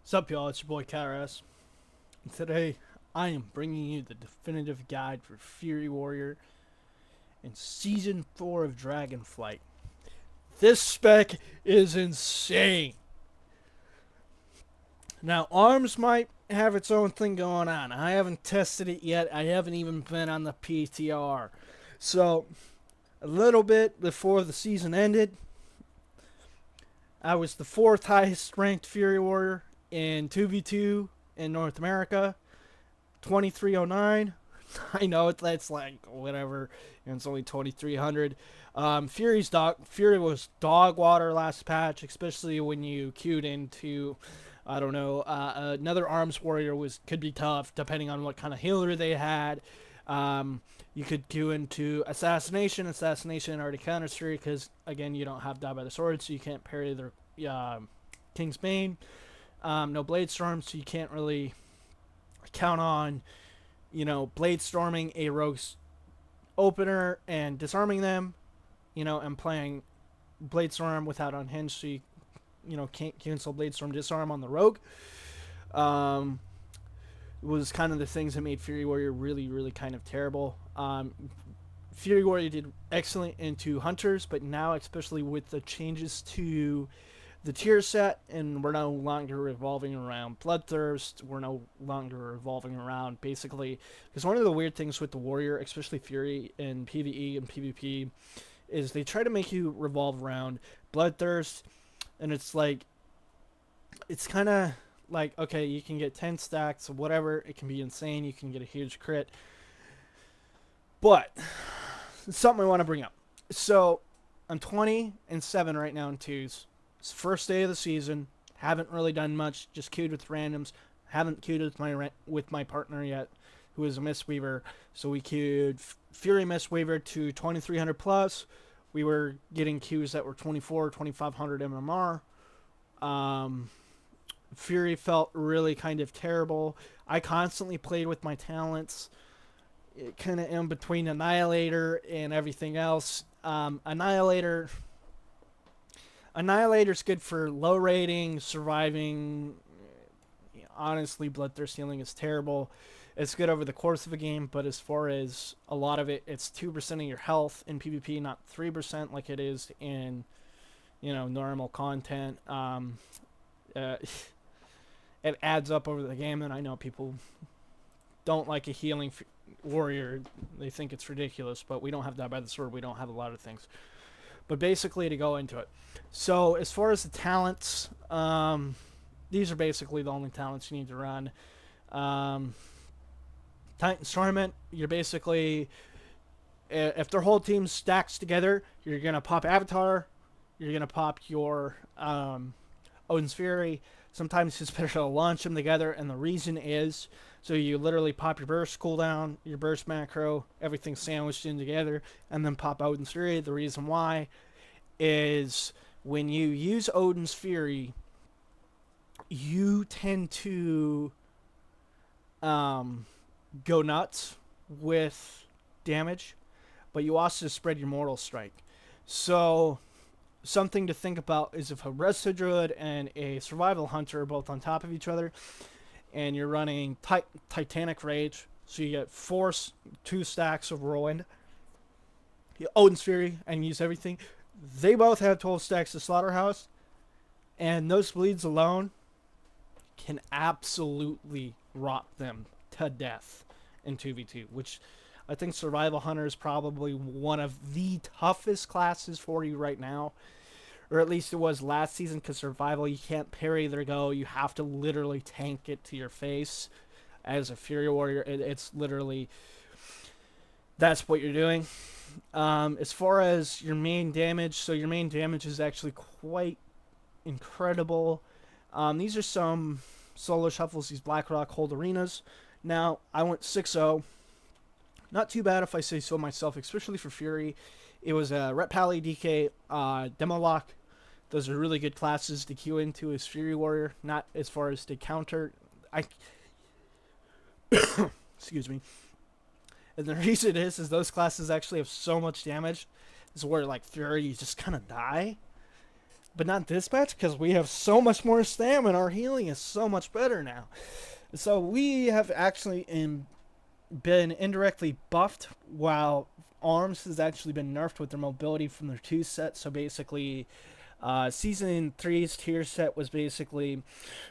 Sup, y'all? It's your boy KRS. And today, I am bringing you the definitive guide for Fury Warrior in Season 4 of Dragonflight. This spec is insane. Now, ARMS might have its own thing going on. I haven't tested it yet. I haven't even been on the PTR. So, a little bit before the season ended, I was the fourth highest ranked Fury Warrior in 2v2 in North America. 2309. I know that's like whatever. And it's only 2300. Fury was dog water last patch, especially when you queued into, I don't know, another arms warrior could be tough depending on what kind of healer they had. You could queue into assassination. Assassination already counters Fury because again you don't have die by the sword, so you can't parry their King's Bane. No Blade Storm, so you can't really count on, Blade Storming a rogue's opener and disarming them, and playing Blade Storm without Unhinged, so you can't cancel Blade Storm disarm on the rogue. Was kind of the things that made Fury Warrior really, really kind of terrible. Fury Warrior did excellent into Hunters, but now, especially with the changes to the tier set, and we're no longer revolving around Bloodthirst, we're no longer revolving around basically, because one of the weird things with the Warrior, especially Fury in PvE and PvP, is they try to make you revolve around Bloodthirst, and it's kind of like, okay, you can get 10 stacks of whatever, it can be insane, you can get a huge crit, but it's something I want to bring up. So I'm 20-7 right now in twos. It's the first day of the season. Haven't really done much. Just queued with randoms. Haven't queued with my partner yet, who is a Mistweaver. So we queued Fury Mistweaver to 2300 plus. We were getting queues that were 2500 MMR. Fury felt really kind of terrible. I constantly played with my talents, kind of in between Annihilator and everything else. Annihilator's good for low rating, surviving. Honestly, Bloodthirst healing is terrible. It's good over the course of a game, but as far as a lot of it, it's 2% of your health in PvP, not 3% like it is in, normal content. It adds up over the game, and I know people don't like a healing warrior. They think it's ridiculous, but we don't have that by the sword. We don't have a lot of things. But basically, to go into it. So as far as the talents, these are basically the only talents you need to run. Titan's Torment, you're basically, if their whole team stacks together, you're going to pop Avatar, you're going to pop your Odin's Fury. Sometimes it's better to launch them together, and the reason is, so you literally pop your burst cooldown, your burst macro, everything sandwiched in together, and then pop Odin's Fury. The reason why is when you use Odin's Fury, you tend to go nuts with damage, but you also spread your Mortal Strike. So something to think about is if a Resto Druid and a Survival Hunter are both on top of each other, and you're running Titanic Rage, so you get 2 stacks of Whirlwind, Odin's Fury, and use everything. They both have 12 stacks of Slaughterhouse, and those bleeds alone can absolutely rot them to death in 2v2, which I think Survival Hunter is probably one of the toughest classes for you right now. Or at least it was last season, because Survival, you can't parry their go. You have to literally tank it to your face. As a Fury Warrior, it's literally, that's what you're doing. As far as your main damage, so your main damage is actually quite incredible. These are some solo shuffles, these Blackrock Hold Arenas. Now, I went 6-0. Not too bad if I say so myself, especially for Fury. It was a Ret Pally, DK, Demolock. Those are really good classes to queue into as Fury Warrior, not as far as to counter. Excuse me. And the reason is those classes actually have so much damage. Is where, like, Fury, you just kind of die. but not this patch because we have so much more stamina. Our healing is so much better now. So we have actually been indirectly buffed, while Arms has actually been nerfed with their mobility from their 2 set. So basically, Season three's tier set was basically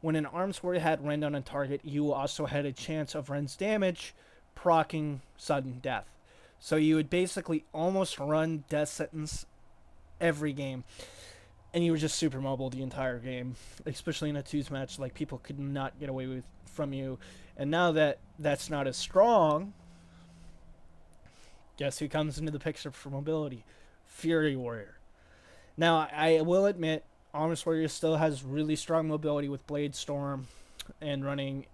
when an Arms warrior had Rend on a target, you also had a chance of Rend's damage proccing sudden death. So you would basically almost run Death Sentence every game, and you were just super mobile the entire game, especially in a 2s match. Like, people could not get away with from you. And now that that's not as strong, guess who comes into the picture for mobility? Fury Warrior. Now, I will admit, Arms Warrior still has really strong mobility with Blade Storm and running,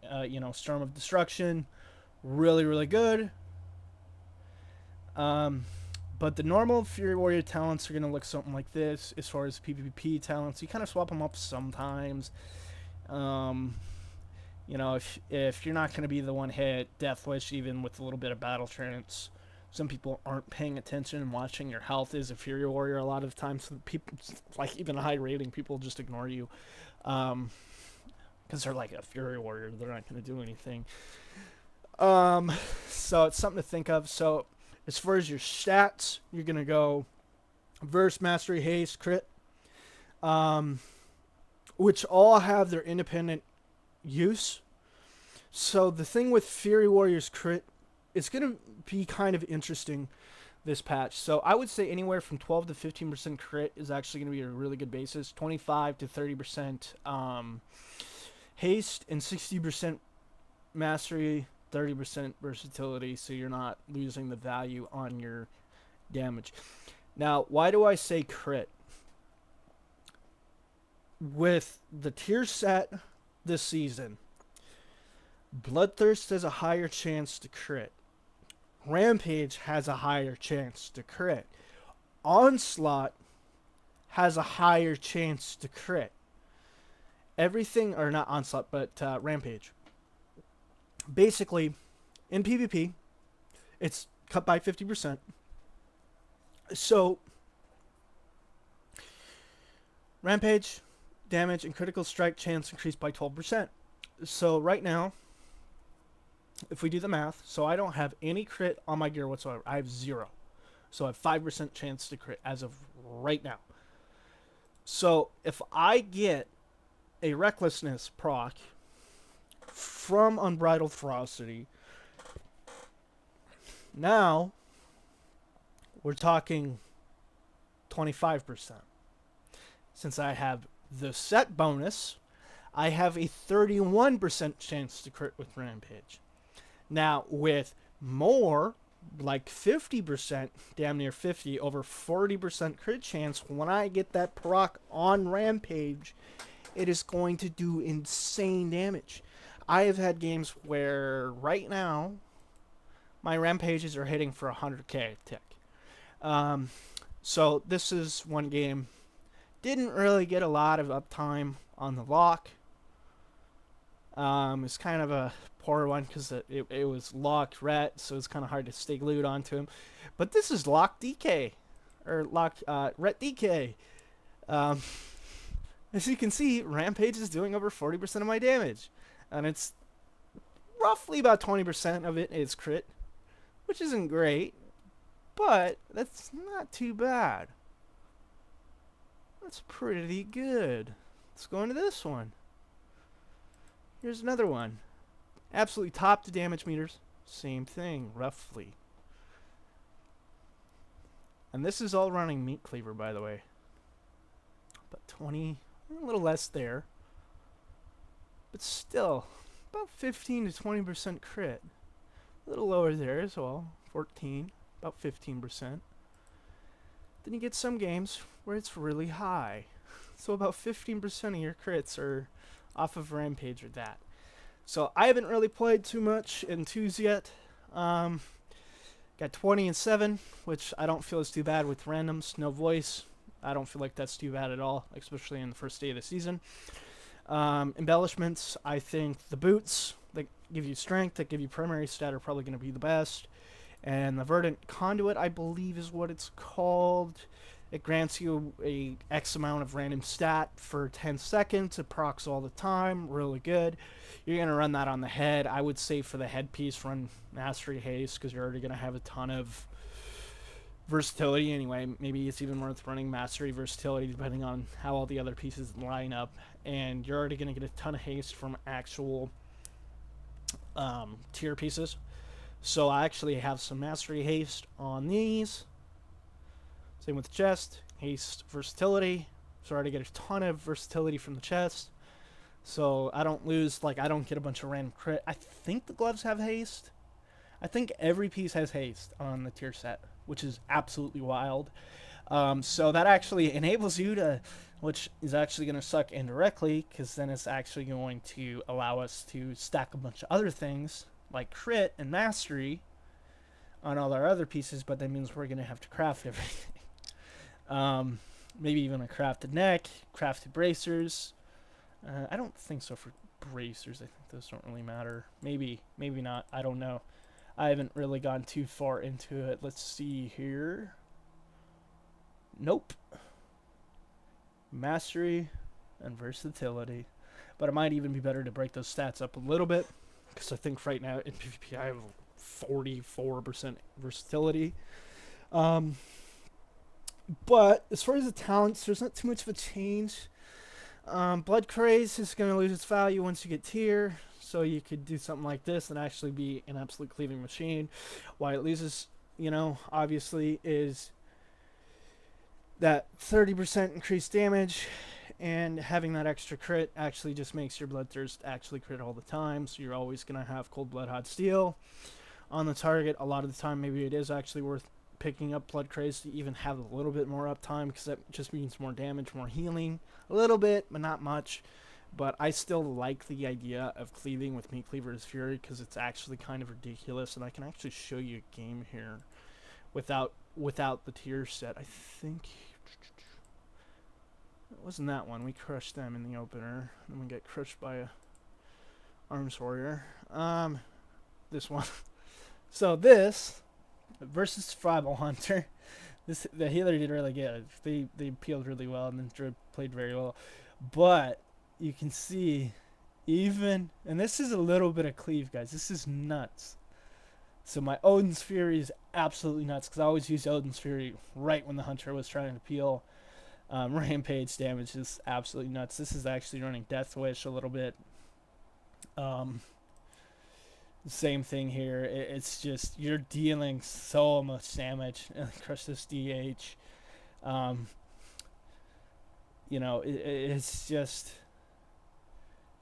Storm of Destruction. Really, really good. But the normal Fury Warrior talents are going to look something like this as far as PvP talents. You kind of swap them up sometimes. If you're not going to be the one hit, Death Wish, even with a little bit of battle trance. Some people aren't paying attention and watching your health as a Fury Warrior a lot of times. So people, like even a high rating, people just ignore you. Because they're like a Fury Warrior. They're not going to do anything. So it's something to think of. So as far as your stats, you're going to go Verse, Mastery, Haste, Crit. Which all have their independent use. So the thing with Fury Warrior's Crit, it's going to be kind of interesting this patch. So I would say anywhere from 12 to 15% crit is actually going to be a really good basis. 25 to 30% haste and 60% mastery, 30% versatility, so you're not losing the value on your damage. Now, why do I say crit? With the tier set this season, Bloodthirst has a higher chance to crit. Rampage has a higher chance to crit. Onslaught has a higher chance to crit. Everything, or not Onslaught, but Rampage. Basically, in PvP, it's cut by 50%. So, Rampage, damage, and critical strike chance increased by 12%. So right now, if we do the math, so I don't have any crit on my gear whatsoever. I have 0. So I have 5% chance to crit as of right now. So if I get a Recklessness proc from Unbridled Ferocity, now we're talking 25%. Since I have the set bonus, I have a 31% chance to crit with Rampage. Now, with more, like 50%, damn near 50, over 40% crit chance, when I get that proc on Rampage, it is going to do insane damage. I have had games where, right now, my Rampages are hitting for 100k tick. So, this is one game. Didn't really get a lot of uptime on the lock. It's kind of a poor one because it was locked ret, so it's kind of hard to stay glued onto him. But this is lock DK, or lock ret DK. As you can see, Rampage is doing over 40% of my damage, and it's roughly about 20% of it is crit, which isn't great, but that's not too bad. That's pretty good. Let's go into this one. Here's another one. Absolutely top to damage meters. Same thing, roughly. And this is all running Meat Cleaver, by the way. But 20, a little less there. But still, about 15 to 20% crit. A little lower there as well. 14, about 15%. Then you get some games where it's really high. So about 15% of your crits are off of Rampage or that. So I haven't really played too much in 2s yet. Got 20 and 7, which I don't feel is too bad with randoms. No voice. I don't feel like that's too bad at all, especially in the first day of the season. Embellishments, I think the boots that give you strength, that give you primary stat are probably going to be the best. And the Verdant Conduit, I believe is what it's called. It grants you a X amount of random stat for 10 seconds. It procs all the time. Really good. You're going to run that on the head. I would say for the headpiece, run Mastery Haste because you're already going to have a ton of versatility anyway. Maybe it's even worth running Mastery Versatility depending on how all the other pieces line up. And you're already going to get a ton of haste from actual tier pieces. So I actually have some Mastery Haste on these. Same with the chest. Haste versatility. So I already get a ton of versatility from the chest. So I don't lose, like, I don't get a bunch of random crit. I think the gloves have haste. I think every piece has haste on the tier set, which is absolutely wild. So that actually enables you to, which is actually going to suck indirectly, because then it's actually going to allow us to stack a bunch of other things, like crit and mastery, on all our other pieces, but that means we're going to have to craft everything. Maybe even a crafted neck, crafted bracers. I don't think so for bracers. I think those don't really matter. Maybe not. I don't know. I haven't really gone too far into it. Let's see here. Nope. Mastery and versatility. But it might even be better to break those stats up a little bit, because I think right now in PvP I have 44% versatility. But as far as the talents, there's not too much of a change. Blood Craze is going to lose its value once you get tier, so you could do something like this and actually be an absolute cleaving machine. Why it loses, obviously, is that 30% increased damage, and having that extra crit actually just makes your Bloodthirst actually crit all the time, so you're always going to have Cold Blood Hot Steel on the target. A lot of the time, maybe it is actually worth picking up Blood Craze to even have a little bit more uptime, because that just means more damage, more healing. A little bit, but not much. But I still like the idea of cleaving with Meat Cleaver's Fury, because it's actually kind of ridiculous, and I can actually show you a game here without the tier set. I think it wasn't that one. We crushed them in the opener, and we get crushed by a Arms Warrior. This one. So this versus Survival Hunter. The healer did really good. They peeled really well, and then Druid played very well. But you can see, even, and this is a little bit of cleave, guys. This is nuts. So my Odin's Fury is absolutely nuts, because I always use Odin's Fury right when the Hunter was trying to peel. Rampage damage is absolutely nuts. This is actually running Death Wish a little bit. Same thing here. It's just, you're dealing so much damage. Crush this DH. It's just,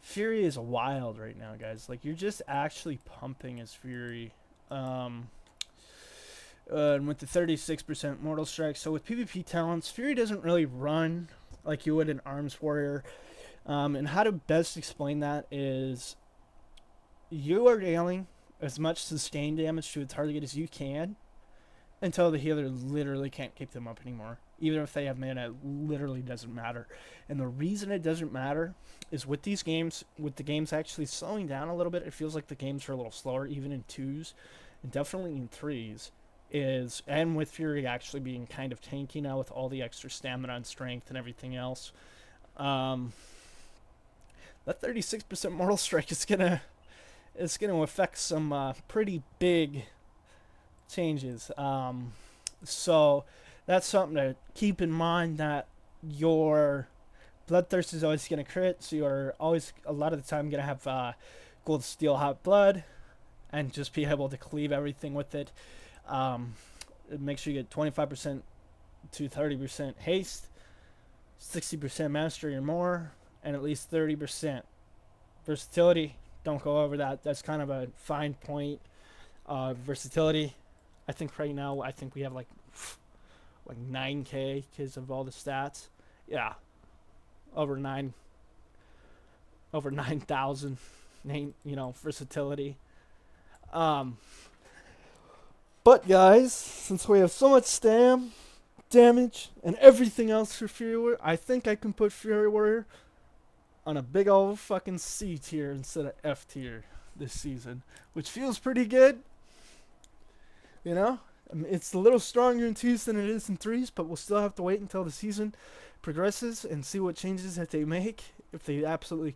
Fury is wild right now, guys. Like, you're just actually pumping his Fury. And with the 36% Mortal Strike. So with PvP talents, Fury doesn't really run like you would an Arms Warrior. And how to best explain that is, you are dealing as much sustained damage to a target as you can until the healer literally can't keep them up anymore. Even if they have mana, it literally doesn't matter. And the reason it doesn't matter is with these games, with the games actually slowing down a little bit, it feels like the games are a little slower, even in 2s, and definitely in 3s. And with Fury actually being kind of tanky now with all the extra stamina and strength and everything else. That 36% Mortal Strike is gonna affect some pretty big changes. So that's something to keep in mind, that your Bloodthirst is always going to crit, so you're always, a lot of the time, going to have Gold Steel Hot Blood and just be able to cleave everything with it. Make sure you get 25% to 30% haste, 60% mastery or more, and at least 30% versatility. Don't go over that. That's kind of a fine point. Versatility, I think right now, we have like 9k because of all the stats. Yeah, over 9,000. Versatility. But guys, since we have so much damage, and everything else for Fury Warrior, I think I can put Fury Warrior on a big old fucking C tier instead of F tier this season, which feels pretty good. It's a little stronger in 2s than it is in 3s, but we'll still have to wait until the season progresses and see what changes that they make, if they absolutely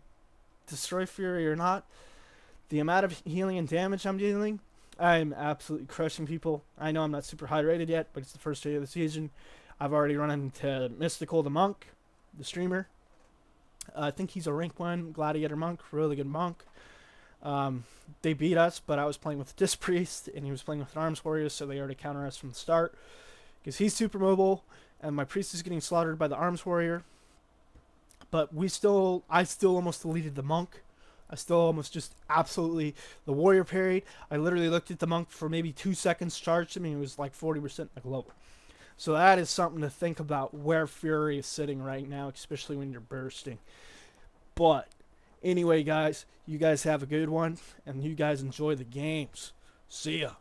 destroy Fury or not. The amount of healing and damage I'm dealing, I'm absolutely crushing people. I know I'm not super high rated yet, but it's the first day of the season. I've already run into Mystical the Monk, the streamer. I think he's a rank 1 Gladiator Monk, really good monk. They beat us, but I was playing with Disc Priest, and he was playing with an Arms Warrior, so they already counter us from the start. Because he's super mobile, and my Priest is getting slaughtered by the Arms Warrior. But I still almost deleted the Monk. I still almost just absolutely, the Warrior parried. I literally looked at the Monk for maybe 2 seconds, charged him, and he was like 40% like lower. So that is something to think about where Fury is sitting right now, especially when you're bursting. But anyway, guys, you guys have a good one, and you guys enjoy the games. See ya.